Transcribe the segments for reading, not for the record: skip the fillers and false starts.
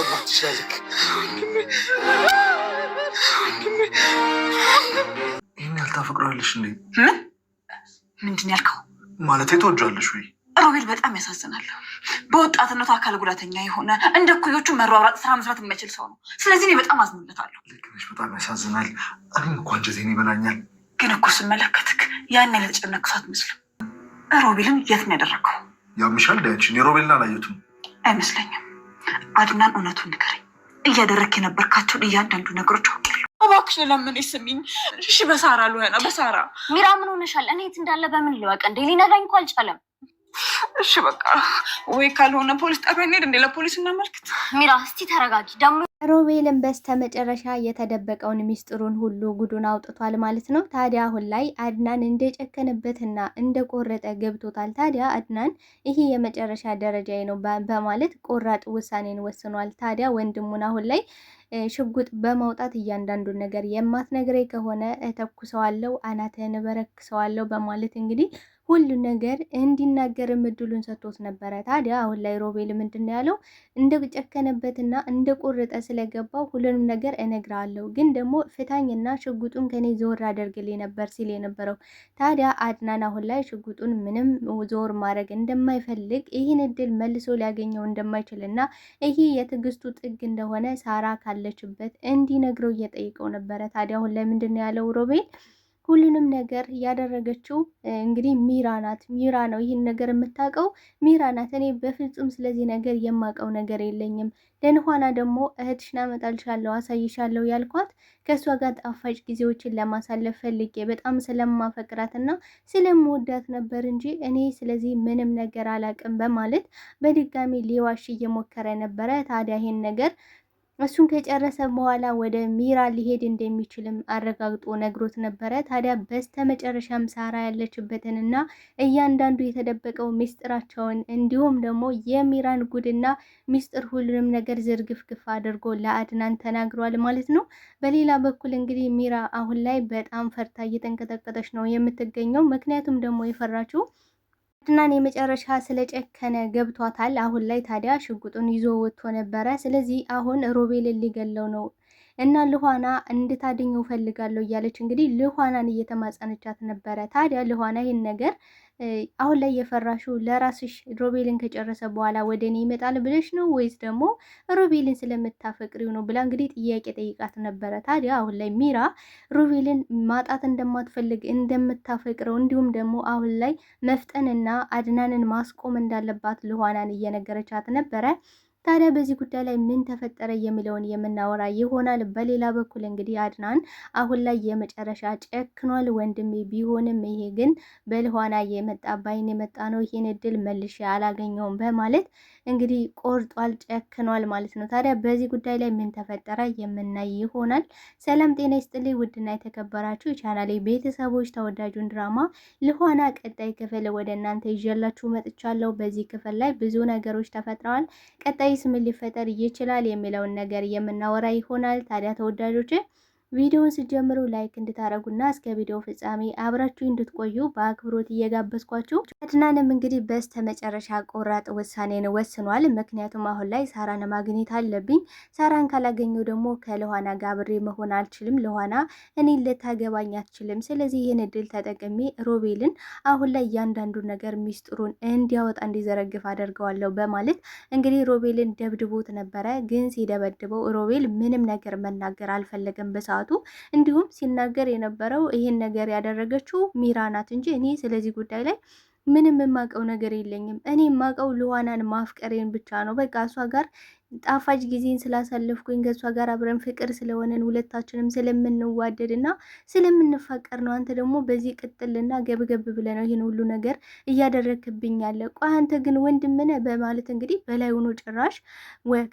ማግባት ትችላለህ። ይህን ያህል ታፈቅረዋለሽ እንዴ? ምንድን ያልከው? ማለት ትወጂዋለሽ ወይ? ሮቤል በጣም ያሳዝናል። በወጣትነቱ አካል ጉዳተኛ የሆነ እንደ እኩዮቹ መሯሯጥ፣ ስራ መስራት የማይችል ሰው ነው። ስለዚህ እኔ በጣም አዝንለታለሁ። ልክ ነሽ፣ በጣም ያሳዝናል። እኔም እኮ አንጀቴን ይበላኛል። ግን እኮ ስመለከትክ ያን አይነት የተጨነቅክ ሰው አትመስልም። ሮቤልን የት ነው ያደረግከው? ያምሻል ዳያችን የሮቤልን አላየሁትም። አይመስለኝም። አድናን እውነቱን ንገረኝ። እያደረግክ የነበርካቸውን እያንዳንዱ ነገሮች አውቃለሁ። እባክሽ ለምን ስሚኝ። እሺ በሳራ ልሆና በሳራ ሚራ ምን ሆነሻል? እኔ የት እንዳለ በምን ልወቅ እንዴ? ሊነግረኝ እኮ አልቻለም። እሺ በቃ ወይ ካልሆነ ፖሊስ ጣቢያ እንሂድ እንዴ? ለፖሊስ እናመልክት። ሚራ እስቲ ተረጋጊ። ደግሞ ሮቤልን በስተመጨረሻ የተደበቀውን ሚስጥሩን ሁሉ ጉዱን አውጥቷል ማለት ነው። ታዲያ አሁን ላይ አድናን እንደጨከነበትና እንደቆረጠ ገብቶታል። ታዲያ አድናን ይሄ የመጨረሻ ደረጃዬ ነው በማለት ቆራጥ ውሳኔን ወስኗል። ታዲያ ወንድሙን አሁን ላይ ሽጉጥ በማውጣት እያንዳንዱን ነገር የማትነግረኝ ከሆነ እተኩሰዋለሁ፣ አናትህን በረክሰዋለሁ በማለት እንግዲህ ሁሉ ነገር እንዲናገርም እድሉን ሰጥቶት ነበረ። ታዲያ አሁን ላይ ሮቤል ምንድን ነው ያለው? እንደጨከነበትና እንደቆረጠ ስለገባው ሁሉንም ነገር እነግርሃለሁ፣ ግን ደግሞ ፍታኝና ሽጉጡን ከኔ ዞር አደርግልኝ ነበር ሲል የነበረው። ታዲያ አድናን አሁን ላይ ሽጉጡን ምንም ዞር ማድረግ እንደማይፈልግ ይህን እድል መልሶ ሊያገኘው እንደማይችልና ይሄ የትዕግስቱ ጥግ እንደሆነ ሳራ ካለችበት እንዲነግረው እየጠየቀው ነበረ። ታዲያ አሁን ላይ ምንድን ነው ያለው ሮቤል? ሁሉንም ነገር ያደረገችው እንግዲህ ሚራ ናት። ሚራ ነው ይህን ነገር የምታውቀው ሚራ ናት። እኔ በፍጹም ስለዚህ ነገር የማውቀው ነገር የለኝም። ለንኋና ደግሞ እህትሽን አመጣልሻለሁ አሳይሻለሁ ያልኳት ከእሷ ጋር ጣፋጭ ጊዜዎችን ለማሳለፍ ፈልጌ በጣም ስለማፈቅራትና ስለምወዳት ነበር እንጂ እኔ ስለዚህ ምንም ነገር አላውቅም በማለት በድጋሚ ሊዋሽ እየሞከረ ነበረ። ታዲያ ይሄን ነገር እሱን ከጨረሰ በኋላ ወደ ሚራ ሊሄድ እንደሚችልም አረጋግጦ ነግሮት ነበረ። ታዲያ በስተመጨረሻም ሳራ ያለችበትንና እያንዳንዱ የተደበቀው ሚስጥራቸውን እንዲሁም ደግሞ የሚራን ጉድና ሚስጥር ሁሉንም ነገር ዝርግፍግፍ አድርጎ ለአድናን ተናግሯል ማለት ነው። በሌላ በኩል እንግዲህ ሚራ አሁን ላይ በጣም ፈርታ እየተንቀጠቀጠች ነው የምትገኘው። ምክንያቱም ደግሞ የፈራችው አድናን የመጨረሻ ስለጨከነ ገብቷታል። አሁን ላይ ታዲያ ሽጉጡን ይዞ ወጥቶ ነበረ። ስለዚህ አሁን ሮቤልን ሊገለው ነው እና ልኋና እንድታድኘው ፈልጋለሁ እያለች እንግዲህ ልኋናን እየተማጸነቻት ነበረ። ታዲያ ልኋና ይህን ነገር አሁን ላይ የፈራሽው ለራስሽ ሮቤልን ከጨረሰ በኋላ ወደ እኔ ይመጣል ብለሽ ነው ወይስ ደግሞ ሮቤልን ስለምታፈቅሪው ነው ብላ እንግዲህ ጥያቄ ጠይቃት ነበረ። ታዲያ አሁን ላይ ሚራ ሮቤልን ማጣት እንደማትፈልግ እንደምታፈቅረው፣ እንዲሁም ደግሞ አሁን ላይ መፍጠንና አድናንን ማስቆም እንዳለባት ልኋናን እየነገረቻት ነበረ። ታዲያ በዚህ ጉዳይ ላይ ምን ተፈጠረ የሚለውን የምናወራ ይሆናል። በሌላ በኩል እንግዲህ አድናን አሁን ላይ የመጨረሻ ጨክኗል። ወንድሜ ቢሆንም ይሄ ግን በልኋና የመጣ ባይን የመጣ ነው፣ ይሄን እድል መልሼ አላገኘውም በማለት እንግዲህ ቆርጧል፣ ጨክኗል ማለት ነው። ታዲያ በዚህ ጉዳይ ላይ ምን ተፈጠረ የምናይ ይሆናል። ሰላም ጤና ይስጥልኝ ውድና የተከበራችሁ የቻናሌ ቤተሰቦች፣ ተወዳጁን ድራማ ልኋና ቀጣይ ክፍል ወደ እናንተ ይዤላችሁ መጥቻለሁ። በዚህ ክፍል ላይ ብዙ ነገሮች ተፈጥረዋል። ቀጣይ ምን ሊፈጠር ይችላል የሚለውን ነገር የምናወራ ይሆናል። ታዲያ ተወዳጆች ቪዲዮውን ስትጀምሩ ላይክ እንድታረጉና እስከ ቪዲዮ ፍጻሜ አብራችሁ እንድትቆዩ በአክብሮት እየጋበዝኳችሁ፣ አድናንም እንግዲህ በስተመጨረሻ ቆራጥ ውሳኔን ወስኗል። ምክንያቱም አሁን ላይ ሳራን ማግኘት አለብኝ፣ ሳራን ካላገኘው ደግሞ ከልኋና ጋር አብሬ መሆን አልችልም፣ ልኋና እኔን ልታገባኝ አትችልም። ስለዚህ ይህን እድል ተጠቅሜ ሮቤልን አሁን ላይ እያንዳንዱ ነገር ሚስጥሩን እንዲያወጣ እንዲዘረግፍ አደርገዋለሁ በማለት እንግዲህ ሮቤልን ደብድቦት ነበረ። ግን ሲደበድበው ሮቤል ምንም ነገር መናገር አልፈለገም በሰዓቱ። እንዲሁም ሲናገር የነበረው ይሄን ነገር ያደረገችው ሚራ ናት እንጂ እኔ ስለዚህ ጉዳይ ላይ ምንም የማውቀው ነገር የለኝም። እኔ የማውቀው ልኋናን ማፍቀሬን ብቻ ነው። በቃ እሷ ጋር ጣፋጭ ጊዜን ስላሳለፍኩኝ ከእሷ ጋር አብረን ፍቅር ስለሆነን ሁለታችንም ስለምንዋደድ እና ስለምንፋቀር ነው። አንተ ደግሞ በዚህ ቅጥልና ገብገብ ብለ ነው ይህን ሁሉ ነገር እያደረግክብኝ ያለ። ቆይ አንተ ግን ወንድም ነህ በማለት እንግዲህ በላይ ሆኖ ጭራሽ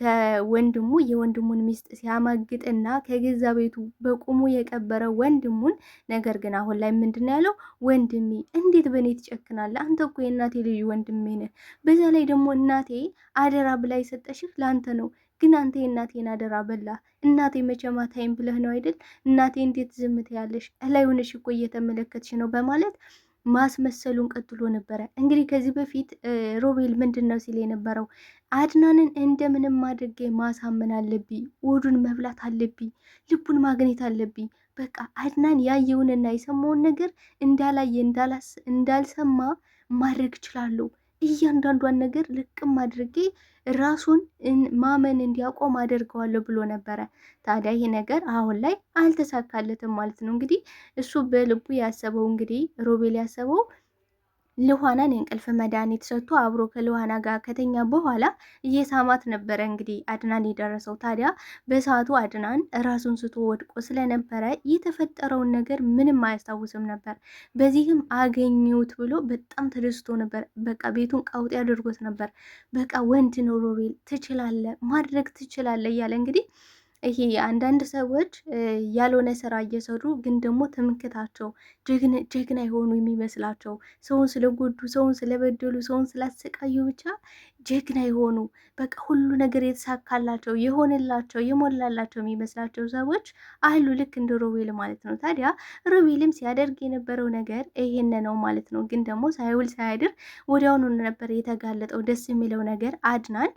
ከወንድሙ የወንድሙን ሚስት ሲያማግጥና ከገዛ ቤቱ በቁሙ የቀበረ ወንድሙን። ነገር ግን አሁን ላይ ምንድን ያለው? ወንድሜ እንዴት በእኔ ትጨክናለህ? አንተ እኮ የእናቴ ልጅ ወንድሜ ነህ። በዛ ላይ ደግሞ እናቴ አደራ ብላ የሰጠሽህ ለአንተ ነው። ግን አንተ የእናቴን አደራ በላ። እናቴ መቼም አታይም ብለህ ነው አይደል? እናቴ እንዴት ዝም ትያለሽ? ላይ ሆነሽ እኮ እየተመለከትሽ ነው በማለት ማስመሰሉን ቀጥሎ ነበረ። እንግዲህ ከዚህ በፊት ሮቤል ምንድን ነው ሲል የነበረው አድናንን እንደምንም አድርጌ ማሳመን አለብኝ፣ ወዱን መብላት አለብኝ፣ ልቡን ማግኘት አለብኝ። በቃ አድናን ያየውንና የሰማውን ነገር እንዳላየ እንዳልሰማ ማድረግ እችላለሁ። እያንዳንዷን ነገር ልቅም አድርጌ ራሱን ማመን እንዲያቆም አደርገዋለሁ ብሎ ነበረ። ታዲያ ይህ ነገር አሁን ላይ አልተሳካለትም ማለት ነው። እንግዲህ እሱ በልቡ ያሰበው እንግዲህ ሮቤል ያሰበው ልኋናን የእንቅልፍ መድኃኒት ሰጥቶ አብሮ ከልኋና ጋር ከተኛ በኋላ እየሳማት ነበረ እንግዲህ አድናን የደረሰው። ታዲያ በሰዓቱ አድናን ራሱን ስቶ ወድቆ ስለነበረ የተፈጠረውን ነገር ምንም አያስታውስም ነበር። በዚህም አገኘሁት ብሎ በጣም ተደስቶ ነበር። በቃ ቤቱን ቀውጤ አድርጎት ነበር። በቃ ወንድ ነው ሮቤል፣ ትችላለ፣ ማድረግ ትችላለ እያለ እንግዲህ ይሄ አንዳንድ ሰዎች ያልሆነ ስራ እየሰሩ ግን ደግሞ ትምክታቸው ጀግና የሆኑ የሚመስላቸው ሰውን ስለጎዱ፣ ሰውን ስለበደሉ፣ ሰውን ስላሰቃዩ ብቻ ጀግና የሆኑ በቃ ሁሉ ነገር የተሳካላቸው የሆነላቸው የሞላላቸው የሚመስላቸው ሰዎች አሉ፣ ልክ እንደ ሮቤል ማለት ነው። ታዲያ ሮቤልም ሲያደርግ የነበረው ነገር ይሄን ነው ማለት ነው። ግን ደግሞ ሳይውል ሳያድር ወዲያውኑ ነበር የተጋለጠው። ደስ የሚለው ነገር አድናን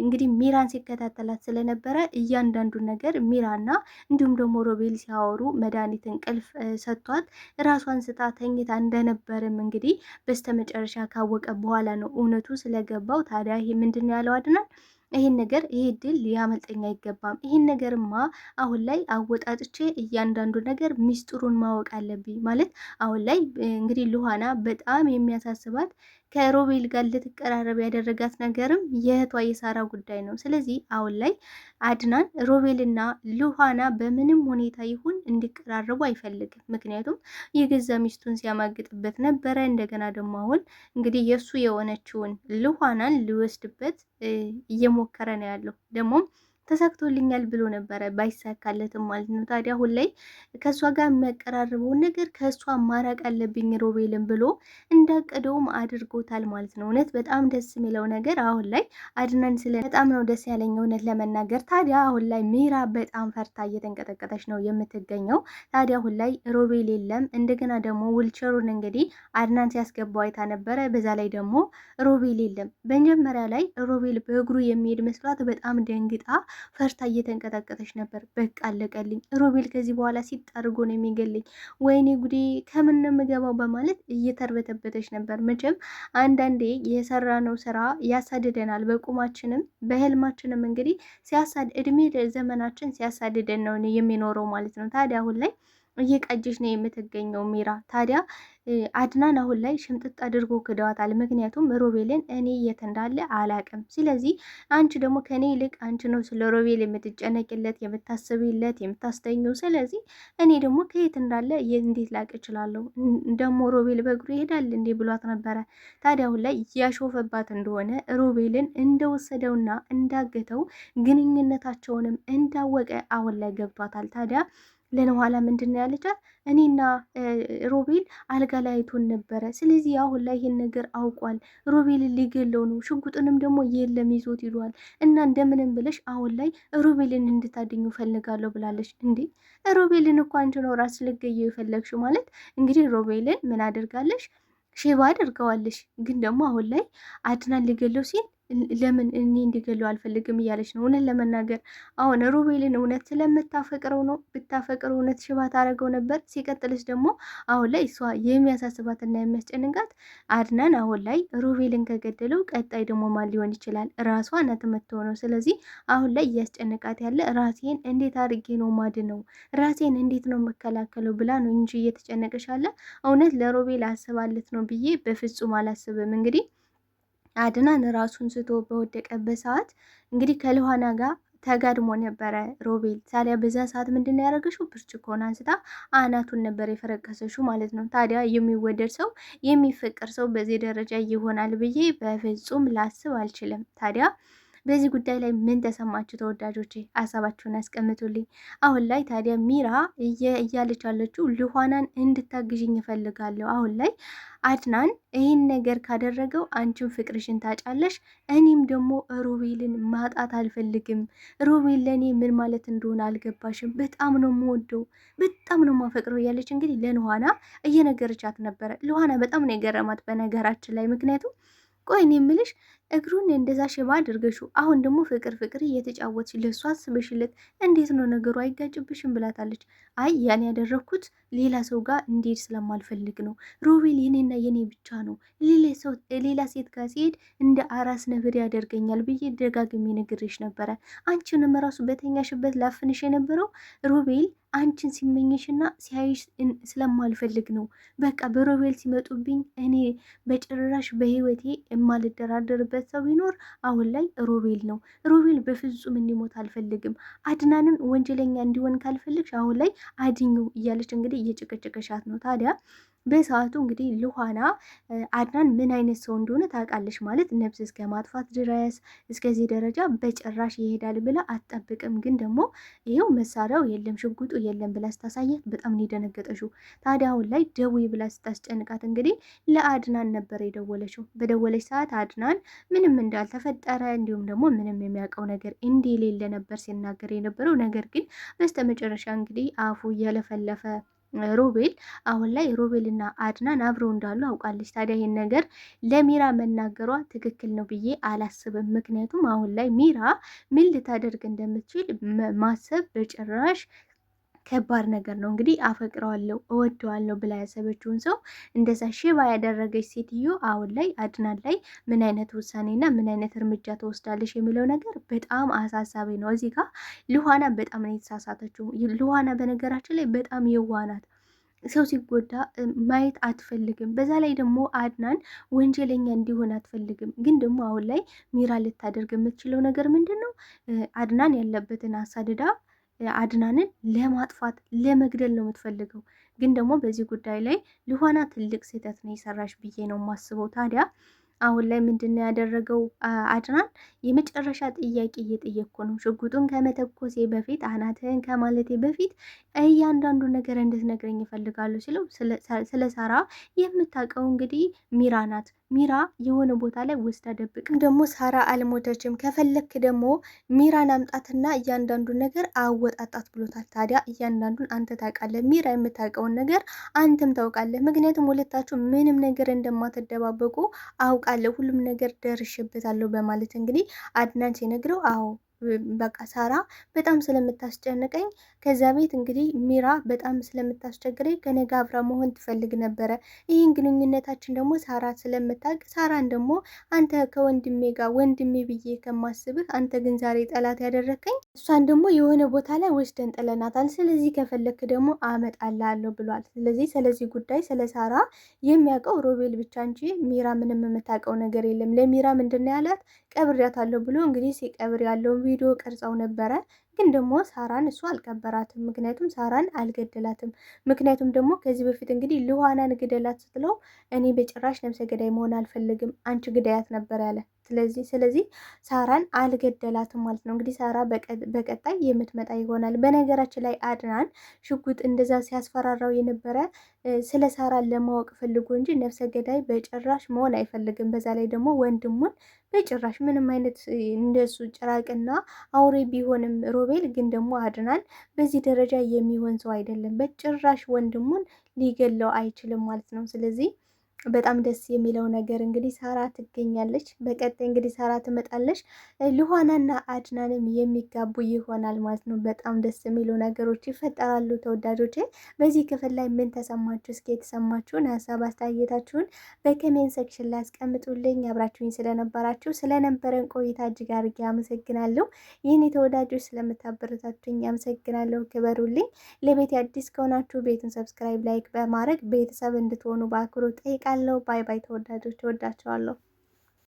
እንግዲህ ሚራን ሲከታተላት ስለነበረ እያንዳንዱ ነገር ሚራና እንዲሁም ደግሞ ሮቤል ሲያወሩ መድኃኒት እንቅልፍ ሰጥቷት ራሷን ስታ ተኝታ እንደነበርም እንግዲህ በስተመጨረሻ ካወቀ በኋላ ነው እውነቱ ስለገባው። ታዲያ ይሄ ምንድን ነው ያለው አድናን ይሄን ነገር ይሄ ድል ሊያመልጠኝ አይገባም። ይሄን ነገርማ አሁን ላይ አወጣጥቼ እያንዳንዱ ነገር ሚስጥሩን ማወቅ አለብኝ ማለት አሁን ላይ እንግዲህ ልኋና በጣም የሚያሳስባት ከሮቤል ጋር ልትቀራረብ ያደረጋት ነገርም የእህቷ የሳራ ጉዳይ ነው። ስለዚህ አሁን ላይ አድናን ሮቤልና ልኋና በምንም ሁኔታ ይሁን እንዲቀራረቡ አይፈልግም። ምክንያቱም የገዛ ሚስቱን ሲያማግጥበት ነበረ። እንደገና ደግሞ አሁን እንግዲህ የእሱ የሆነችውን ልኋናን ሊወስድበት እየሞከረ ነው ያለው። ደግሞም ተሳክቶልኛል ብሎ ነበረ ባይሳካለትም ማለት ነው። ታዲያ አሁን ላይ ከእሷ ጋር የሚያቀራርበውን ነገር ከእሷ ማራቅ አለብኝ ሮቤልን ብሎ እንዳቀደውም አድርጎታል ማለት ነው። እውነት በጣም ደስ የሚለው ነገር አሁን ላይ አድናን በጣም ነው ደስ ያለኝ እውነት ለመናገር። ታዲያ አሁን ላይ ሚራ በጣም ፈርታ እየተንቀጠቀጠች ነው የምትገኘው። ታዲያ አሁን ላይ ሮቤል የለም። እንደገና ደግሞ ውልቸሩን እንግዲህ አድናን ሲያስገባው አይታ ነበረ። በዛ ላይ ደግሞ ሮቤል የለም። በመጀመሪያ ላይ ሮቤል በእግሩ የሚሄድ መስሏት በጣም ደንግጣ ፈርታ እየተንቀጠቀጠች ነበር። በቃ አለቀልኝ፣ ሮቤል ከዚህ በኋላ ሲጣርጎ ነው የሚገልኝ፣ ወይኔ ጉዴ ከምን ነው የምገባው በማለት እየተርበተበተች ነበር። መቼም አንዳንዴ የሰራነው ስራ ያሳድደናል፣ በቁማችንም በህልማችንም እንግዲህ እድሜ ዘመናችን ሲያሳድደን ነው የሚኖረው ማለት ነው። ታዲያ አሁን ላይ እየቀጀች ነው የምትገኘው ሚራ። ታዲያ አድናን አሁን ላይ ሽምጥጥ አድርጎ ክደዋታል። ምክንያቱም ሮቤልን እኔ የት እንዳለ አላቅም። ስለዚህ አንቺ ደግሞ ከኔ ይልቅ አንቺ ነው ስለ ሮቤል የምትጨነቅለት፣ የምታስብለት፣ የምታስተኘው። ስለዚህ እኔ ደግሞ ከየት እንዳለ እንዴት ላቅ እችላለሁ? ደግሞ ሮቤል በእግሩ ይሄዳል እንዴ ብሏት ነበረ። ታዲያ አሁን ላይ እያሾፈባት እንደሆነ ሮቤልን እንደወሰደውና እንዳገተው ግንኙነታቸውንም እንዳወቀ አሁን ላይ ገብቷታል። ታዲያ ለነኋላ ምንድን ነው ያለቻት? እኔና ሮቤል አልጋ ላይ አይቶን ነበረ። ስለዚህ አሁን ላይ ይህን ነገር አውቋል። ሮቤልን ሊገለው ነው። ሽጉጥንም ደግሞ የለም ይዞት ይሏል። እና እንደምንም ብለሽ አሁን ላይ ሮቤልን እንድታድኙ ፈልጋለሁ ብላለች። እንዴ ሮቤልን እኮ አንቺ ነው ራስ ልገየው የፈለግሽው ማለት እንግዲህ ሮቤልን ምን አድርጋለሽ? ሼባ አድርገዋለሽ። ግን ደግሞ አሁን ላይ አድናን ሊገለው ሲል ለምን እኔ እንዲገለው አልፈልግም እያለች ነው። እውነት ለመናገር አሁን ሮቤልን እውነት ስለምታፈቅረው ነው። ብታፈቅረው እውነት ሽባ ታደርገው ነበር። ሲቀጥልስ ደግሞ አሁን ላይ እሷ የሚያሳስባትና የሚያስጨንቃት አድናን አሁን ላይ ሮቤልን ከገደለው ቀጣይ ደግሞ ማን ሊሆን ይችላል? ራሷ ናት የምትሆነው። ስለዚህ አሁን ላይ እያስጨንቃት ያለ ራሴን እንዴት አድርጌ ነው ማድነው፣ ራሴን እንዴት ነው መከላከለው ብላ ነው እንጂ እየተጨነቀሻለ እውነት ለሮቤል አስባለት ነው ብዬ በፍጹም አላስብም። እንግዲህ አድናን ራሱን ስቶ በወደቀበት ሰዓት እንግዲህ ከልኋና ጋር ተጋድሞ ነበረ ሮቤል። ታዲያ በዛ ሰዓት ምንድን ነው ያደረገሽው? ብርጭቆን አንስታ አናቱን ነበር የፈረከሰሽው ማለት ነው። ታዲያ የሚወደድ ሰው የሚፈቀር ሰው በዚህ ደረጃ ይሆናል ብዬ በፍጹም ላስብ አልችልም። ታዲያ በዚህ ጉዳይ ላይ ምን ተሰማችሁ ተወዳጆቼ? ሀሳባችሁን አስቀምጡልኝ። አሁን ላይ ታዲያ ሚራ እያለች ያለችው ሉሃናን እንድታግዥኝ እፈልጋለሁ። አሁን ላይ አድናን ይህን ነገር ካደረገው አንቺን ፍቅርሽን ታጫለሽ፣ እኔም ደግሞ ሮቤልን ማጣት አልፈልግም። ሮቤል ለእኔ ምን ማለት እንደሆነ አልገባሽም። በጣም ነው የምወደው፣ በጣም ነው የማፈቅረው እያለች እንግዲህ ለሉሃና እየነገረቻት ነበረ። ሉሃና በጣም ነው የገረማት በነገራችን ላይ ምክንያቱም ቆይ እኔ የምልሽ እግሩን እንደዛ ሽባ አድርገሹ አሁን ደግሞ ፍቅር እየተጫወትሽ ለእሱ አስበሽለት እንዴት ነው ነገሩ አይጋጭብሽም? ብላታለች። አይ ያን ያደረግኩት ሌላ ሰው ጋር እንዲሄድ ስለማልፈልግ ነው። ሮቤል የኔና የኔ ብቻ ነው። ሌላ ሴት ጋር ሲሄድ እንደ አራስ ነብር ያደርገኛል ብዬ ደጋግሜ ነግሬሽ ነበረ። አንቺንም ራሱ በተኛሽበት ላፍንሽ የነበረው ሮቤል አንቺን ሲመኝሽና ሲያይሽ ስለማልፈልግ ነው። በቃ በሮቤል ሲመጡብኝ እኔ በጭራሽ በህይወቴ የማልደራደርበት ሰው ቢኖር አሁን ላይ ሮቤል ነው። ሮቤል በፍጹም እንዲሞት አልፈልግም። አድናንም ወንጀለኛ እንዲሆን ካልፈልግሽ አሁን ላይ አድኙ እያለች እንግዲህ እየጨቀጨቀሻት ነው። ታዲያ በሰዓቱ እንግዲህ ሉሃና አድናን ምን አይነት ሰው እንደሆነ ታውቃለች። ማለት ነፍስ እስከ ማጥፋት ድረስ እስከዚህ ደረጃ በጭራሽ ይሄዳል ብላ አትጠብቅም። ግን ደግሞ ይኸው መሳሪያው የለም ሽጉጡ የለም ብላ ስታሳያት በጣም ነው የደነገጠችው። ታዲያ አሁን ላይ ደውይ ብላ ስታስጨንቃት እንግዲህ ለአድናን ነበር የደወለችው። በደወለች ሰዓት አድናን ምንም እንዳልተፈጠረ እንዲሁም ደግሞ ምንም የሚያውቀው ነገር እንደሌለ ነበር ሲናገር የነበረው። ነገር ግን በስተመጨረሻ እንግዲህ አፉ እያለፈለፈ ሮቤል አሁን ላይ ሮቤልና አድናን አብረው እንዳሉ አውቃለች። ታዲያ ይሄን ነገር ለሚራ መናገሯ ትክክል ነው ብዬ አላስብም። ምክንያቱም አሁን ላይ ሚራ ምን ልታደርግ እንደምትችል ማሰብ በጭራሽ ከባድ ነገር ነው። እንግዲህ አፈቅረዋለሁ እወደዋለሁ ብላ ያሰበችውን ሰው እንደዛ ሽባ ያደረገች ሴትዮ አሁን ላይ አድናን ላይ ምን አይነት ውሳኔና ምን አይነት እርምጃ ትወስዳለች የሚለው ነገር በጣም አሳሳቢ ነው። እዚህ ጋር ሉሃና በጣም ነው የተሳሳተችው። ሉሃና በነገራችን ላይ በጣም የዋናት ሰው ሲጎዳ ማየት አትፈልግም። በዛ ላይ ደግሞ አድናን ወንጀለኛ እንዲሆን አትፈልግም። ግን ደግሞ አሁን ላይ ሚራ ልታደርግ የምትችለው ነገር ምንድን ነው? አድናን ያለበትን አሳድዳ አድናንን ለማጥፋት ለመግደል ነው የምትፈልገው። ግን ደግሞ በዚህ ጉዳይ ላይ ሉሃና ትልቅ ስህተት ነው የሰራሽ ብዬ ነው የማስበው። ታዲያ አሁን ላይ ምንድን ነው ያደረገው አድናን? የመጨረሻ ጥያቄ እየጠየቅኩ ነው። ሽጉጡን ከመተኮሴ በፊት አናትህን ከማለቴ በፊት እያንዳንዱ ነገር እንድትነግረኝ ይፈልጋሉ ሲለው ስለ ሳራ የምታውቀው እንግዲህ ሚራ ናት። ሚራ የሆነ ቦታ ላይ ወስዳ ደብቅም ደግሞ ሳራ አልሞተችም፣ ከፈለክ ደግሞ ሚራን አምጣትና እያንዳንዱን ነገር አወጣጣት ብሎታል። ታዲያ እያንዳንዱን አንተ ታውቃለህ፣ ሚራ የምታውቀውን ነገር አንተም ታውቃለህ። ምክንያቱም ሁለታችሁ ምንም ነገር እንደማትደባበቁ አውቃለሁ፣ ሁሉም ነገር ደርሽበታለሁ በማለት እንግዲህ አድናን ሲነግረው አዎ በቃ ሳራ በጣም ስለምታስጨንቀኝ ከዛ ቤት እንግዲህ ሚራ በጣም ስለምታስቸግረኝ ከነጋ አብራ መሆን ትፈልግ ነበረ። ይህን ግንኙነታችን ደግሞ ሳራ ስለምታውቅ ሳራን ደግሞ አንተ ከወንድሜ ጋር ወንድሜ ብዬ ከማስብህ አንተ ግን ዛሬ ጠላት ያደረከኝ፣ እሷን ደግሞ የሆነ ቦታ ላይ ወስደን ጥለናታል። ስለዚህ ከፈለክ ደግሞ አመጣልሃለሁ ብሏል። ስለዚህ ጉዳይ ስለ ሳራ የሚያውቀው ሮቤል ብቻ እንጂ ሚራ ምንም የምታውቀው ነገር የለም። ለሚራ ምንድን ነው ያላት? ቀብሬያታለሁ ብሎ እንግዲህ ሲቀብር ያለውን ቪዲዮ ቀርጸው ነበረ። ግን ደግሞ ሳራን እሱ አልቀበራትም። ምክንያቱም ሳራን አልገደላትም። ምክንያቱም ደግሞ ከዚህ በፊት እንግዲህ ሉሃናን ግደላት ስትለው እኔ በጭራሽ ነፍሰ ገዳይ መሆን አልፈልግም አንቺ ግዳያት ነበር ያለ። ስለዚህ ሳራን አልገደላትም ማለት ነው። እንግዲህ ሳራ በቀጣይ የምትመጣ ይሆናል። በነገራችን ላይ አድናን ሽጉጥ እንደዛ ሲያስፈራራው የነበረ ስለ ሳራን ለማወቅ ፈልጎ እንጂ ነፍሰ ገዳይ በጭራሽ መሆን አይፈልግም። በዛ ላይ ደግሞ ወንድሙን በጭራሽ ምንም አይነት እንደሱ ጭራቅና አውሬ ቢሆንም ሮቤል ግን ደግሞ አድናን በዚህ ደረጃ የሚሆን ሰው አይደለም። በጭራሽ ወንድሙን ሊገለው አይችልም ማለት ነው። ስለዚህ በጣም ደስ የሚለው ነገር እንግዲህ ሳራ ትገኛለች። በቀጣይ እንግዲህ ሳራ ትመጣለች። ሉሃናና አድናንም የሚጋቡ ይሆናል ማለት ነው። በጣም ደስ የሚሉ ነገሮች ይፈጠራሉ። ተወዳጆቼ በዚህ ክፍል ላይ ምን ተሰማችሁ? እስኪ የተሰማችሁን ሀሳብ አስተያየታችሁን በኮሜንት ሴክሽን ላይ አስቀምጡልኝ። አብራችሁኝ ስለነበረን ቆይታ እጅግ አድርጌ አመሰግናለሁ። ይህን የተወዳጆች ስለምታበረታቱኝ አመሰግናለሁ። ክበሩልኝ። ለቤት አዲስ ከሆናችሁ ቤቱን ሰብስክራይብ፣ ላይክ በማድረግ ቤተሰብ እንድትሆኑ በአክብሮት ጠይቃለሁ። ባይ ባይ ተወዳጆች፣ እወዳቸዋለሁ።